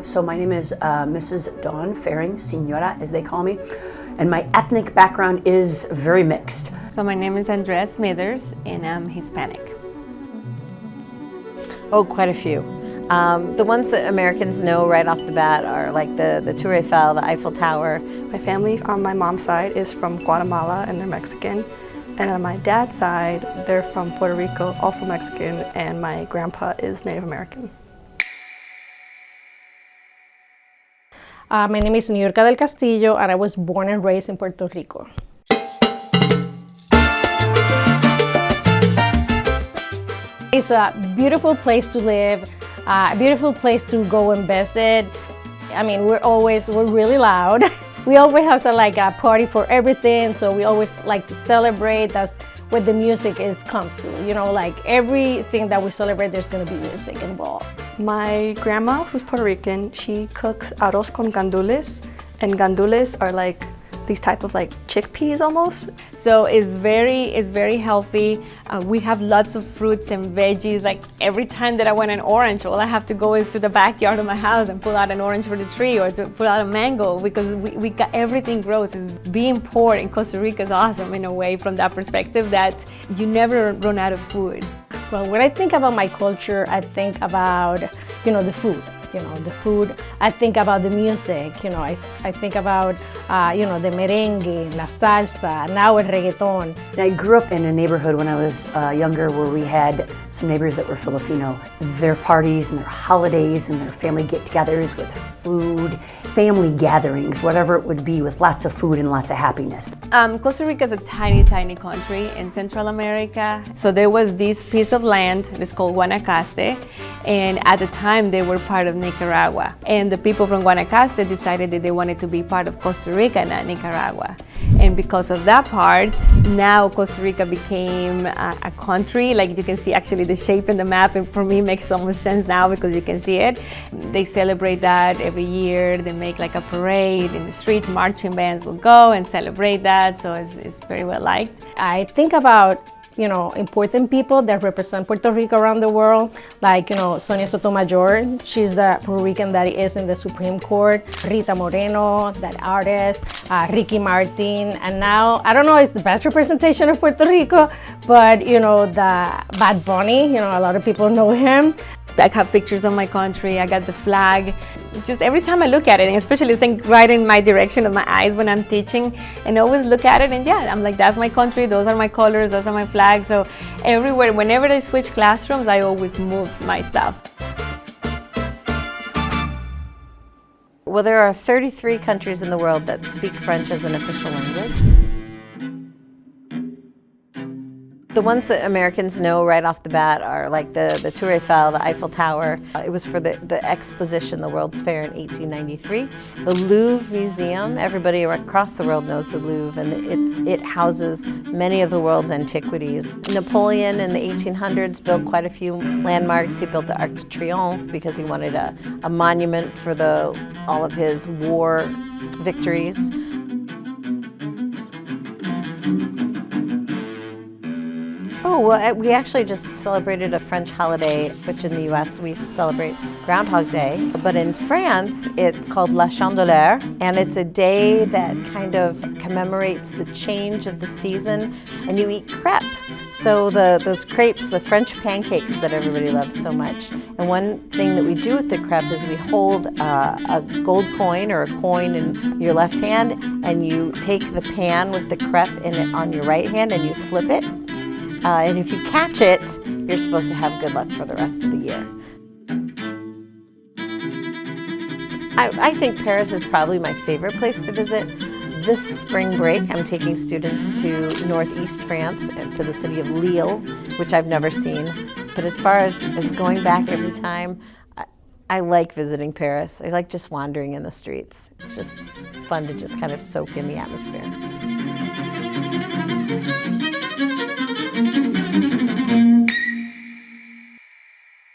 So my name is Mrs. Dawn Faring, Senora as they call me, and my ethnic background is very mixed. So my name is Andrea Smithers and I'm Hispanic. Oh, quite a few. The ones that Americans know right off the bat are like the Tour Eiffel, the Eiffel Tower. My family on my mom's side is from Guatemala and they're Mexican. And on my dad's side, they're from Puerto Rico, also Mexican, and my grandpa is Native American. My name is Neuqua del Castillo and I was born and raised in Puerto Rico. It's a beautiful place to live, a beautiful place to go and visit. I mean, we're really loud. We always have a party for everything, so we always like to celebrate. That's what the music comes to. You know, like everything that we celebrate, there's gonna be music involved. My grandma, who's Puerto Rican, she cooks arroz con gandules, and gandules are like these type of chickpeas almost. So it's very healthy. We have lots of fruits and veggies. Like every time that I want an orange, all I have to go is to the backyard of my house and pull out an orange for the tree or to pull out a mango because we got everything grows. Being poor in Costa Rica is awesome in a way from that perspective that you never run out of food. Well, when I think about my culture, I think about, the food. The food. I think about the music. I think about, the merengue, la salsa, now el reggaeton. I grew up in a neighborhood when I was younger where we had some neighbors that were Filipino. Their parties and their holidays and their family get-togethers with food, family gatherings, whatever it would be, with lots of food and lots of happiness. Costa Rica is a tiny country in Central America. So there was this piece of land, it's called Guanacaste, and at the time they were part of Nicaragua. And the people from Guanacaste decided that they wanted to be part of Costa Rica, not Nicaragua. And because of that part, now Costa Rica became a country. Like you can see actually the shape in the map, and for me it makes so much sense now because you can see it. They celebrate that every year. They make like a parade in the streets, marching bands will go and celebrate that, so it's very well liked. I think about important people that represent Puerto Rico around the world, like, Sonia Sotomayor, she's the Puerto Rican that is in the Supreme Court, Rita Moreno, that artist, Ricky Martin, and now, I don't know if it's the best representation of Puerto Rico, but, the Bad Bunny, a lot of people know him. I have pictures of my country, I got the flag. Just every time I look at it, and especially think right in my direction of my eyes when I'm teaching, and always look at it and I'm like, that's my country, those are my colors, those are my flags. So everywhere, whenever I switch classrooms, I always move my stuff. Well, there are 33 countries in the world that speak French as an official language. The ones that Americans know right off the bat are like the Tour Eiffel, the Eiffel Tower. It was for the exposition, the World's Fair in 1893. The Louvre Museum, everybody across the world knows the Louvre, and it houses many of the world's antiquities. Napoleon in the 1800s built quite a few landmarks. He built the Arc de Triomphe because he wanted a monument for all of his war victories. Oh, well, we actually just celebrated a French holiday, which in the US we celebrate Groundhog Day. But in France, it's called La Chandeleur, and it's a day that kind of commemorates the change of the season, and you eat crêpe. So those crepes, the French pancakes that everybody loves so much. And one thing that we do with the crêpe is we hold a gold coin or a coin in your left hand, and you take the pan with the crêpe in it on your right hand and you flip it. And if you catch it, you're supposed to have good luck for the rest of the year. I think Paris is probably my favorite place to visit. This spring break, I'm taking students to northeast France, to the city of Lille, which I've never seen. But as far as going back every time, I like visiting Paris. I like just wandering in the streets. It's just fun to just kind of soak in the atmosphere.